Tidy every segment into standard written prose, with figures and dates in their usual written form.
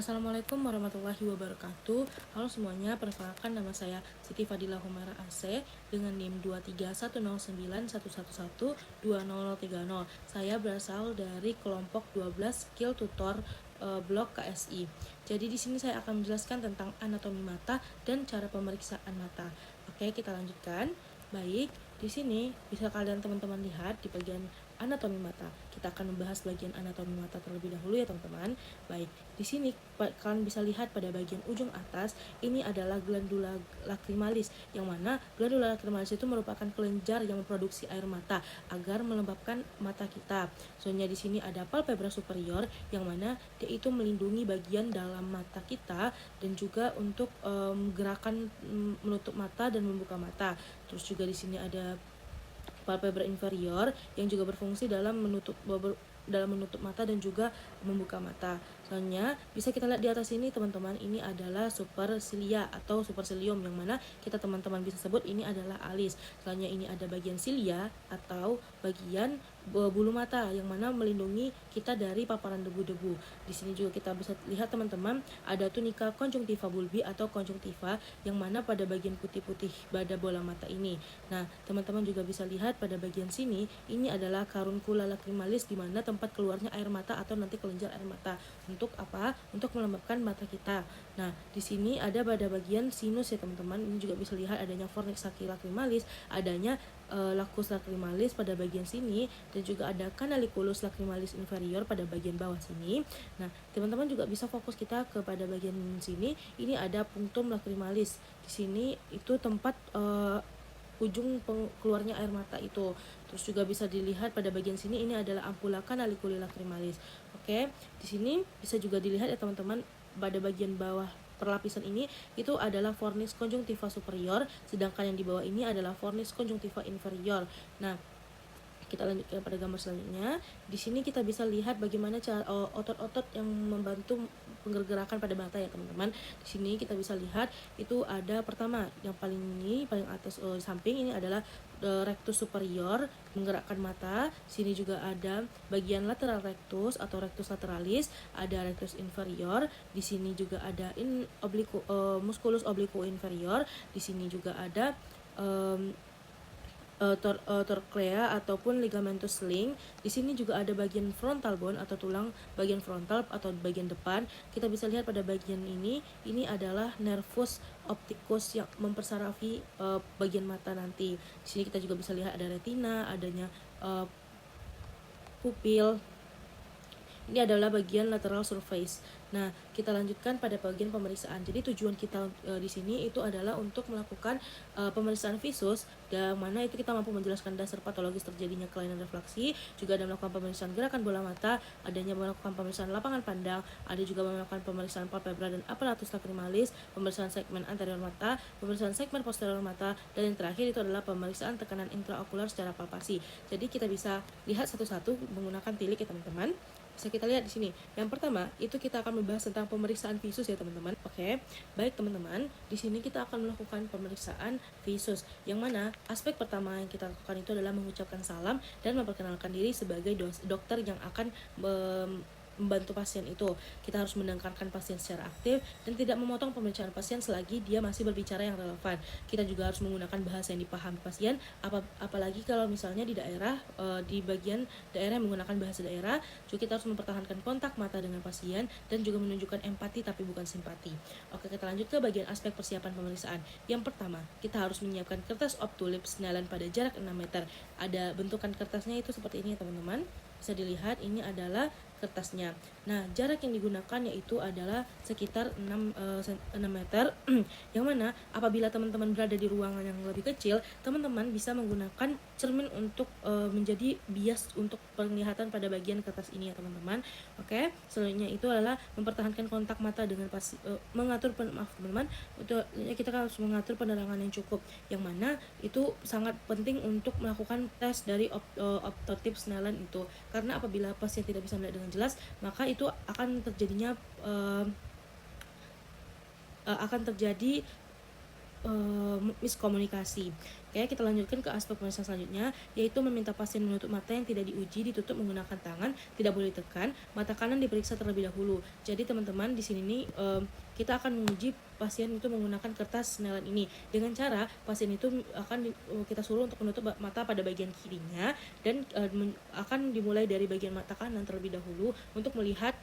Assalamualaikum warahmatullahi wabarakatuh. Halo semuanya, perkenalkan nama saya Siti Fadilah Humaira AC dengan NIM 2310911120030. Saya berasal dari kelompok 12 skill tutor blok KSI. Jadi di sini saya akan menjelaskan tentang anatomi mata dan cara pemeriksaan mata. Oke, kita lanjutkan. Baik, di sini bisa kalian teman-teman lihat di bagian anatomi mata. Kita akan membahas bagian anatomi mata terlebih dahulu ya teman-teman. Baik, di sini kalian bisa lihat pada bagian ujung atas ini adalah glandula lacrimalis, yang mana glandula lacrimalis itu merupakan kelenjar yang memproduksi air mata agar melembabkan mata kita. Soalnya di sini ada palpebra superior yang mana dia itu melindungi bagian dalam mata kita dan juga untuk gerakan menutup mata dan membuka mata. Terus juga di sini ada palpebra inferior yang juga berfungsi dalam menutup mata dan juga membuka mata. Soalnya bisa kita lihat di atas ini teman-teman, ini adalah supercilia atau supercilium, yang mana kita teman-teman bisa sebut ini adalah alis. Soalnya ini ada bagian cilia atau bagian bulu mata yang mana melindungi kita dari paparan debu-debu. Di sini juga kita bisa lihat teman-teman ada tunika conjunctiva bulbi atau conjunctiva yang mana pada bagian putih-putih pada bola mata ini. Nah, teman-teman juga bisa lihat pada bagian sini ini adalah caruncula lacrimalis, di mana tempat keluarnya air mata atau nanti kelenjar air mata. Untuk apa? Untuk melembabkan mata kita. Nah, di sini ada pada bagian sinus ya teman-teman. Ini juga bisa lihat adanya fornix lacrimalis, adanya lacus lacrimalis pada bagian sini, dan juga ada canaliculus lacrimalis inferior pada bagian bawah sini. Nah, teman-teman juga bisa fokus kita kepada bagian sini. Ini ada punctum lacrimalis. Di sini itu tempat ujung keluarnya air mata itu. Terus juga bisa dilihat pada bagian sini ini adalah ampulla canaliculi lacrimalis. Oke, di sini bisa juga dilihat ya teman-teman, pada bagian bawah perlapisan ini itu adalah fornix conjunctiva superior, sedangkan yang di bawah ini adalah fornix conjunctiva inferior. Nah, kita lanjutkan pada gambar selanjutnya. Di sini kita bisa lihat bagaimana cara otot-otot yang membantu pergerakan pada mata ya teman-teman. Di sini kita bisa lihat itu ada pertama yang paling atas samping ini adalah rectus superior, menggerakkan mata. Sini juga ada bagian lateral rectus atau rectus lateralis, ada rectus inferior. Di sini juga ada musculus obliquo inferior. Di sini juga ada torclea ataupun ligamentus sling. Di sini juga ada bagian frontal bone atau tulang bagian frontal atau bagian depan. Kita bisa lihat pada bagian ini adalah nervus opticus yang mempersarafi bagian mata nanti. Di sini kita juga bisa lihat ada retina, adanya pupil. Ini adalah bagian lateral surface. Nah, kita lanjutkan pada bagian pemeriksaan. Jadi tujuan kita di sini itu adalah untuk melakukan pemeriksaan visus, dan mana itu kita mampu menjelaskan dasar patologis terjadinya kelainan refraksi, juga ada melakukan pemeriksaan gerakan bola mata, adanya melakukan pemeriksaan lapangan pandang, ada juga melakukan pemeriksaan palpebra dan apparatus lacrimalis, pemeriksaan segmen anterior mata, pemeriksaan segmen posterior mata, dan yang terakhir itu adalah pemeriksaan tekanan intraokular secara palpasi. Jadi kita bisa lihat satu-satu menggunakan tilik ya teman-teman. Bisa kita lihat di sini. Yang pertama, itu kita akan membahas tentang pemeriksaan visus ya teman-teman. Oke, baik teman-teman. Di sini kita akan melakukan pemeriksaan visus, yang mana aspek pertama yang kita lakukan itu adalah mengucapkan salam dan memperkenalkan diri sebagai dokter yang akan membantu pasien itu. Kita harus mendengarkan pasien secara aktif dan tidak memotong pembicaraan pasien selagi dia masih berbicara yang relevan. Kita juga harus menggunakan bahasa yang dipahami pasien, apalagi kalau misalnya di daerah di bagian daerah yang menggunakan bahasa daerah. Juga kita harus mempertahankan kontak mata dengan pasien dan juga menunjukkan empati tapi bukan simpati. Oke, kita lanjut ke bagian aspek persiapan pemeriksaan. Yang pertama, kita harus menyiapkan kertas optulip Snellen pada jarak 6 meter. Ada bentukan kertasnya itu seperti ini ya teman-teman. Bisa dilihat ini adalah kertasnya. Nah, jarak yang digunakan yaitu adalah sekitar 6 meter yang mana apabila teman-teman berada di ruangan yang lebih kecil, teman-teman bisa menggunakan cermin untuk menjadi bias untuk penglihatan pada bagian kertas ini ya teman-teman. Oke, selanjutnya itu adalah mempertahankan kontak mata dengan teman-teman, kita harus mengatur penerangan yang cukup, yang mana itu sangat penting untuk melakukan tes dari optotip Snellen itu, karena apabila pasien tidak bisa melihat dengan jelas, maka itu akan terjadinya miskomunikasi. Oke, kita lanjutkan ke aspek pemeriksaan selanjutnya, yaitu meminta pasien menutup mata yang tidak diuji ditutup menggunakan tangan, tidak boleh ditekan, mata kanan diperiksa terlebih dahulu. Jadi teman-teman di sini nih kita akan menguji pasien itu menggunakan kertas Snellen ini dengan cara pasien itu akan kita suruh untuk menutup mata pada bagian kirinya dan akan dimulai dari bagian mata kanan terlebih dahulu untuk melihat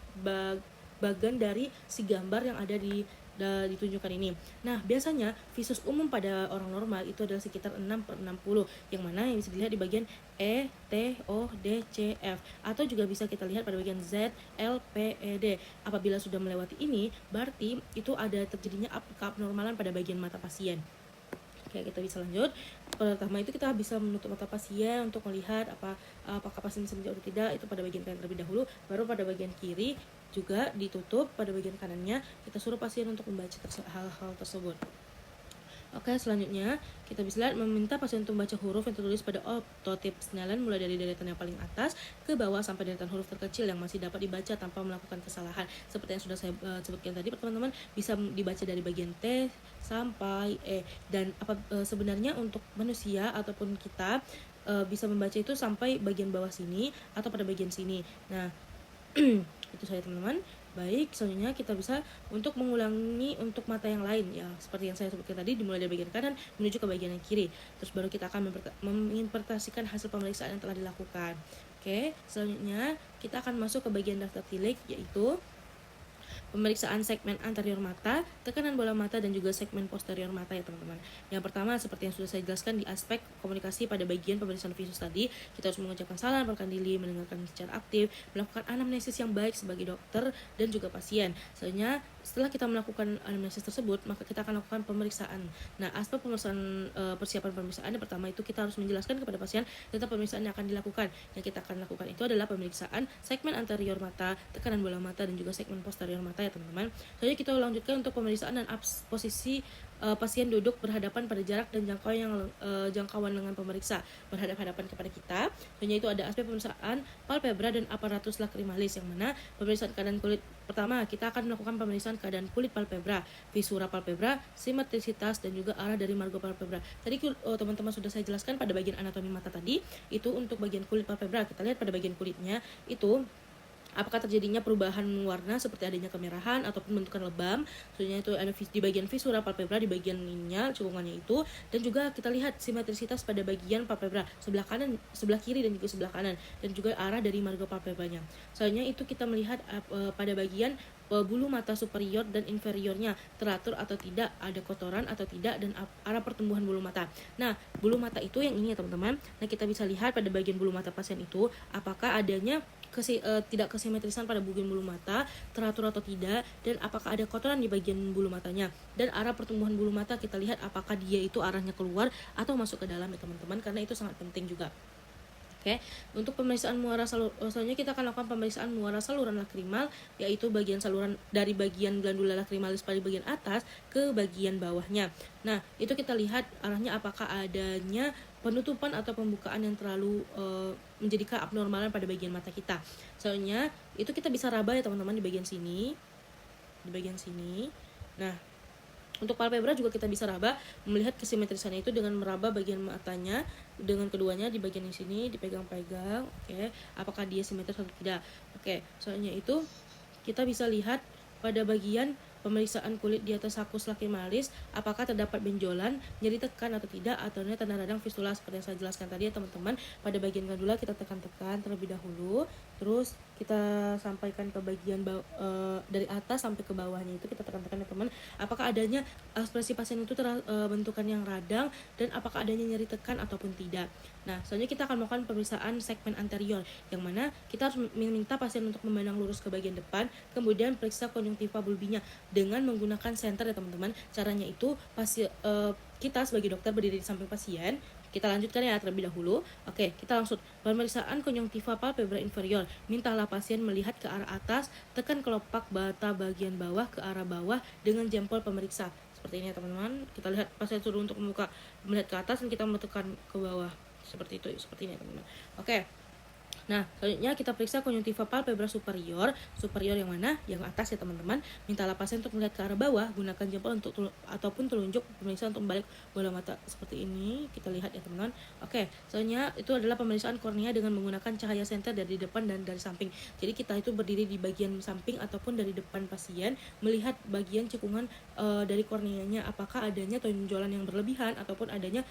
bagian dari si gambar yang ada ditunjukkan ini. Nah, biasanya visus umum pada orang normal itu adalah sekitar 6/60, yang mana yang bisa dilihat di bagian E, T, O, D, C, F, atau juga bisa kita lihat pada bagian Z, L, P, E, D. Apabila sudah melewati ini, berarti itu ada terjadinya keabnormalan pada bagian mata pasien. Oke, kita bisa lanjut. Pertama itu kita bisa menutup mata pasien untuk melihat apakah pasien bisa menjawab atau tidak, itu pada bagian kanan terlebih dahulu, baru pada bagian kiri juga ditutup pada bagian kanannya, kita suruh pasien untuk membaca hal-hal tersebut. Oke, selanjutnya kita bisa lihat meminta pasien untuk membaca huruf yang tertulis pada ototip Snellen mulai dari deretan yang paling atas ke bawah sampai deretan huruf terkecil yang masih dapat dibaca tanpa melakukan kesalahan. Seperti yang sudah saya sebutkan tadi, teman-teman bisa dibaca dari bagian T sampai E. Dan sebenarnya untuk manusia ataupun kita bisa membaca itu sampai bagian bawah sini atau pada bagian sini. Nah, itu saya teman-teman. Baik, selanjutnya kita bisa untuk mengulangi untuk mata yang lain ya, seperti yang saya sebutkan tadi, dimulai dari bagian kanan menuju ke bagian yang kiri. Terus baru kita akan menginterpretasikan hasil pemeriksaan yang telah dilakukan. Oke, selanjutnya kita akan masuk ke bagian daftar tilik, yaitu pemeriksaan segmen anterior mata, tekanan bola mata, dan juga segmen posterior mata ya teman-teman. Yang pertama, seperti yang sudah saya jelaskan di aspek komunikasi pada bagian pemeriksaan visus tadi, kita harus mengucapkan salam, merekam diri, mendengarkan secara aktif, melakukan anamnesis yang baik sebagai dokter dan juga pasien. Selanjutnya, setelah kita melakukan anamnesis tersebut, maka kita akan lakukan pemeriksaan. Nah, aspek pemeriksaan persiapan pemeriksaan yang pertama itu kita harus menjelaskan kepada pasien tentang pemeriksaan yang akan dilakukan. Yang kita akan lakukan itu adalah pemeriksaan segmen anterior mata, tekanan bola mata, dan juga segmen posterior mata ya teman-teman. Selanjutnya kita lanjutkan untuk pemeriksaan dan posisi pasien duduk berhadapan pada jarak dan jangkauan lengan pemeriksa berhadap-hadapan kepada kita. Selanjutnya itu ada aspek pemeriksaan palpebra dan aparatus lacrimalis, yang mana pemeriksaan keadaan kulit pertama kita akan melakukan pemeriksaan keadaan kulit palpebra, visura palpebra, simetrisitas, dan juga arah dari margo palpebra. Tadi teman-teman sudah saya jelaskan pada bagian anatomi mata tadi, itu untuk bagian kulit palpebra. Kita lihat pada bagian kulitnya itu apakah terjadinya perubahan warna seperti adanya kemerahan ataupun bentukan lebam. Selanjutnya itu ada di bagian visura palpebra, di bagian ininya cekungannya itu, dan juga kita lihat simetrisitas pada bagian palpebra sebelah kanan, sebelah kiri, dan juga sebelah kanan, dan juga arah dari margo palpebranya. Selanjutnya itu kita melihat pada bagian bulu mata superior dan inferiornya teratur atau tidak, ada kotoran atau tidak, dan arah pertumbuhan bulu mata. Nah, bulu mata itu yang ini ya teman-teman. Nah, kita bisa lihat pada bagian bulu mata pasien itu apakah adanya tidak kesimetrisan pada bagian bulu mata, teratur atau tidak, dan apakah ada kotoran di bagian bulu matanya. Dan arah pertumbuhan bulu mata kita lihat apakah dia itu arahnya keluar atau masuk ke dalam ya teman-teman, karena itu sangat penting juga. Oke, untuk pemeriksaan muara selanjutnya kita akan lakukan pemeriksaan muara saluran lakrimal, yaitu bagian saluran dari bagian glandula lacrimalis pada bagian atas ke bagian bawahnya. Nah, itu kita lihat arahnya apakah adanya penutupan atau pembukaan yang terlalu menjadi keabnormalan pada bagian mata kita. Soalnya itu kita bisa raba ya teman-teman di bagian sini. Nah, untuk palpebra juga kita bisa raba, melihat kesimetrisannya itu dengan meraba bagian matanya dengan keduanya di bagian sini, dipegang-pegang. Oke, apakah dia simetris atau tidak. Oke, soalnya itu kita bisa lihat pada bagian pemeriksaan kulit di atas sakus lacrimalis apakah terdapat benjolan, nyeri tekan atau tidak, atau tanda radang fistula seperti yang saya jelaskan tadi ya teman-teman. Pada bagian glandula kita tekan-tekan terlebih dahulu, terus kita sampaikan ke bagian dari atas sampai ke bawahnya itu kita tekan-tekan ya teman. Apakah adanya ekspresi pasien itu bentukan yang radang, dan apakah adanya nyeri tekan ataupun tidak. Nah, selanjutnya kita akan melakukan pemeriksaan segmen anterior, yang mana kita harus meminta pasien untuk memandang lurus ke bagian depan, kemudian periksa konjungtiva bulbinya dengan menggunakan senter ya teman-teman. Caranya itu kita sebagai dokter berdiri di samping pasien. Kita lanjutkan ya terlebih dahulu. Oke, kita langsung pemeriksaan konjungtiva palpebra inferior. Mintalah pasien melihat ke arah atas, tekan kelopak mata bagian bawah ke arah bawah dengan jempol pemeriksa. Seperti ini ya teman-teman. Kita lihat pasien suruh untuk melihat ke atas dan kita menekan ke bawah. Seperti itu, seperti ini ya teman-teman. Oke. Nah, selanjutnya kita periksa konjungtiva palpebra superior. Superior yang mana? Yang atas ya teman-teman. Mintalah pasien untuk melihat ke arah bawah, gunakan jempol untuk ataupun telunjuk pemeriksa untuk membalik bola mata seperti ini. Kita lihat ya teman-teman. Oke, selanjutnya itu adalah pemeriksaan kornea dengan menggunakan cahaya senter dari depan dan dari samping. Jadi kita itu berdiri di bagian samping ataupun dari depan pasien, melihat bagian cekungan dari korneanya, apakah adanya tonjolan yang berlebihan ataupun adanya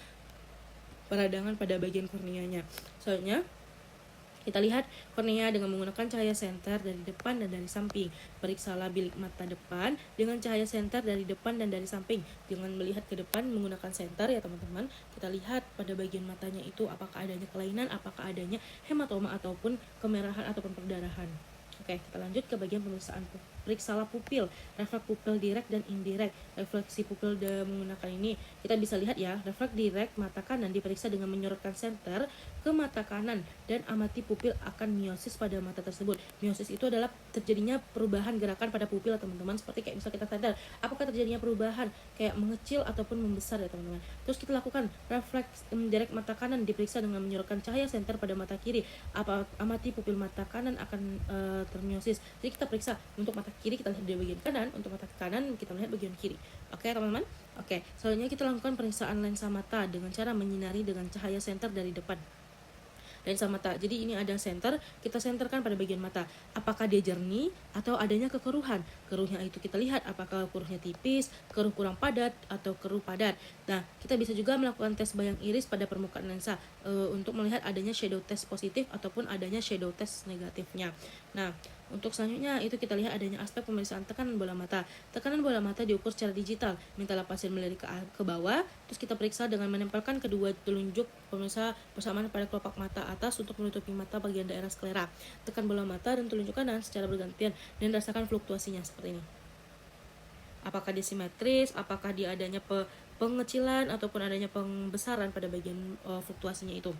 peradangan pada bagian korneanya. Selanjutnya kita lihat kornea dengan menggunakan cahaya senter dari depan dan dari samping. Periksalah bilik mata depan dengan cahaya senter dari depan dan dari samping. Dengan melihat ke depan menggunakan senter ya teman-teman. Kita lihat pada bagian matanya itu apakah adanya kelainan, apakah adanya hematoma ataupun kemerahan ataupun perdarahan. Oke, kita lanjut ke bagian pemeriksaan. Periksalah pupil, refleks pupil direct dan indirect. Refleksi pupil menggunakan ini kita bisa lihat ya, refleks direct mata kanan diperiksa dengan menyorotkan senter ke mata kanan dan amati pupil akan miosis pada mata tersebut. Miosis itu adalah terjadinya perubahan gerakan pada pupil teman-teman, seperti kayak bisa kita sadar apakah terjadinya perubahan kayak mengecil ataupun membesar ya teman-teman. Terus kita lakukan refleks direct mata kanan diperiksa dengan menyorotkan cahaya senter pada mata kiri. Amati pupil mata kanan akan termiosis. Jadi kita periksa untuk mata kiri kita lihat di bagian kanan, untuk mata kanan kita lihat bagian kiri. Oke teman-teman. Oke, selanjutnya kita lakukan pemeriksaan lensa mata dengan cara menyinari dengan cahaya senter dari depan. Lensa mata. Jadi ini ada senter, kita senterkan pada bagian mata. Apakah dia jernih atau adanya kekeruhan? Keruhnya itu kita lihat apakah keruhnya tipis, keruh kurang padat atau keruh padat. Nah, kita bisa juga melakukan tes bayang iris pada permukaan lensa untuk melihat adanya shadow test positif ataupun adanya shadow test negatifnya. Nah, untuk selanjutnya itu kita lihat adanya aspek pemeriksaan tekanan bola mata. Tekanan bola mata diukur secara digital. Mintalah pasien melirik ke bawah, terus kita periksa dengan menempelkan kedua telunjuk pemeriksa bersamaan pada kelopak mata atas untuk menutupi mata bagian daerah sklera. Tekan bola mata dan telunjuk kanan secara bergantian dan rasakan fluktuasinya seperti ini. Apakah dia simetris, apakah dia adanya pengecilan ataupun adanya pembesaran pada bagian fluktuasinya itu.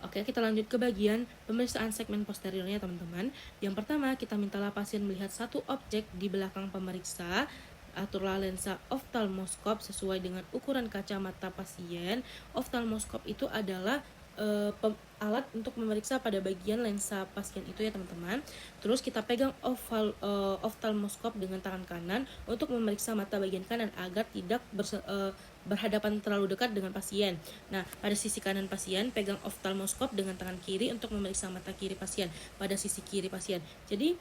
Oke, kita lanjut ke bagian pemeriksaan segmen posteriornya teman-teman. Yang pertama, kita mintalah pasien melihat satu objek di belakang pemeriksa. Aturlah lensa oftalmoskop sesuai dengan ukuran kacamata pasien. Oftalmoskop itu adalah alat untuk memeriksa pada bagian lensa pasien itu ya teman-teman. Terus kita pegang oftalmoskop dengan tangan kanan untuk memeriksa mata bagian kanan agar tidak berhadapan terlalu dekat dengan pasien. Nah, pada sisi kanan pasien pegang oftalmoskop dengan tangan kiri untuk memeriksa mata kiri pasien pada sisi kiri pasien. Jadi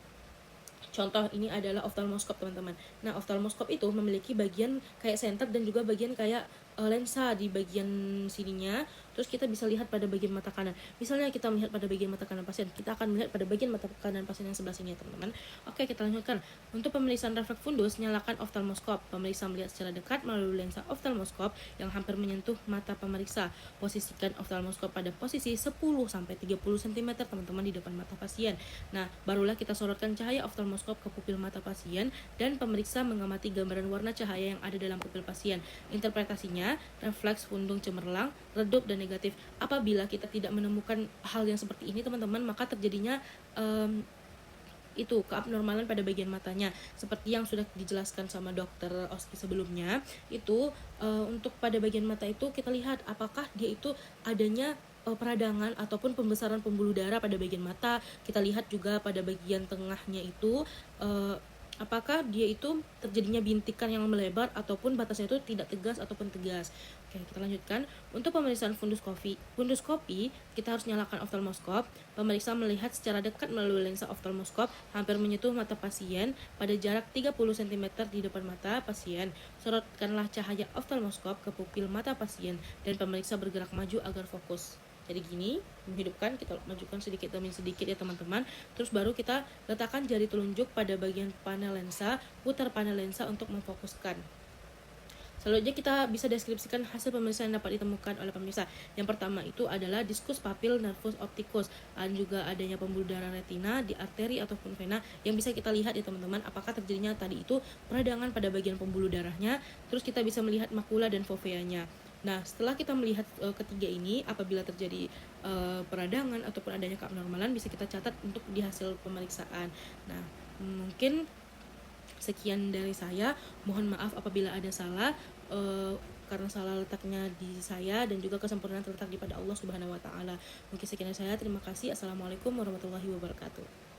contoh ini adalah oftalmoskop teman-teman. Nah, oftalmoskop itu memiliki bagian kayak senter dan juga bagian kayak lensa di bagian sininya. Terus kita bisa lihat pada bagian mata kanan. Misalnya kita melihat pada bagian mata kanan pasien, kita akan melihat pada bagian mata kanan pasien yang sebelah sini ya teman-teman. Oke, kita lanjutkan. Untuk pemeriksaan refleks fundus, nyalakan oftalmoskop. Pemeriksa melihat secara dekat melalui lensa oftalmoskop yang hampir menyentuh mata pemeriksa. Posisikan oftalmoskop pada posisi 10-30 cm teman-teman di depan mata pasien. Nah, barulah kita sorotkan cahaya oftalmoskop ke pupil mata pasien dan pemeriksa mengamati gambaran warna cahaya yang ada dalam pupil pasien. Interpretasinya, refleks fundung cemerlang, redup dan negatif. Apabila kita tidak menemukan hal yang seperti ini teman-teman, maka terjadinya itu keabnormalan pada bagian matanya seperti yang sudah dijelaskan sama dokter Oski sebelumnya. Itu untuk pada bagian mata itu kita lihat apakah dia itu adanya peradangan ataupun pembesaran pembuluh darah pada bagian mata. Kita lihat juga pada bagian tengahnya itu apakah dia itu terjadinya bintikan yang melebar ataupun batasnya itu tidak tegas ataupun tegas. Oke, kita lanjutkan. Untuk pemeriksaan funduskopi, kita harus nyalakan oftalmoskop. Pemeriksa melihat secara dekat melalui lensa oftalmoskop hampir menyentuh mata pasien pada jarak 30 cm di depan mata pasien. Sorotkanlah cahaya oftalmoskop ke pupil mata pasien dan pemeriksa bergerak maju agar fokus. Jadi gini, menghidupkan, kita majukan sedikit demi sedikit ya teman-teman. Terus baru kita letakkan jari telunjuk pada bagian panel lensa, putar panel lensa untuk memfokuskan. Selanjutnya kita bisa deskripsikan hasil pemeriksaan yang dapat ditemukan oleh pemirsa. Yang pertama itu adalah diskus papil nervus opticus, dan juga adanya pembuluh darah retina di arteri ataupun vena yang bisa kita lihat ya teman-teman, apakah terjadinya tadi itu peradangan pada bagian pembuluh darahnya. Terus kita bisa melihat makula dan foveanya. Nah, setelah kita melihat ketiga ini, apabila terjadi peradangan ataupun adanya keabnormalan bisa kita catat untuk di hasil pemeriksaan. Nah, mungkin Sekian dari saya, mohon maaf apabila ada salah, karena salah letaknya di saya dan juga kesempurnaan terletak di pada Allah Subhanahu wa taala. Mungkin sekian dari saya. Terima kasih. Assalamualaikum warahmatullahi wabarakatuh.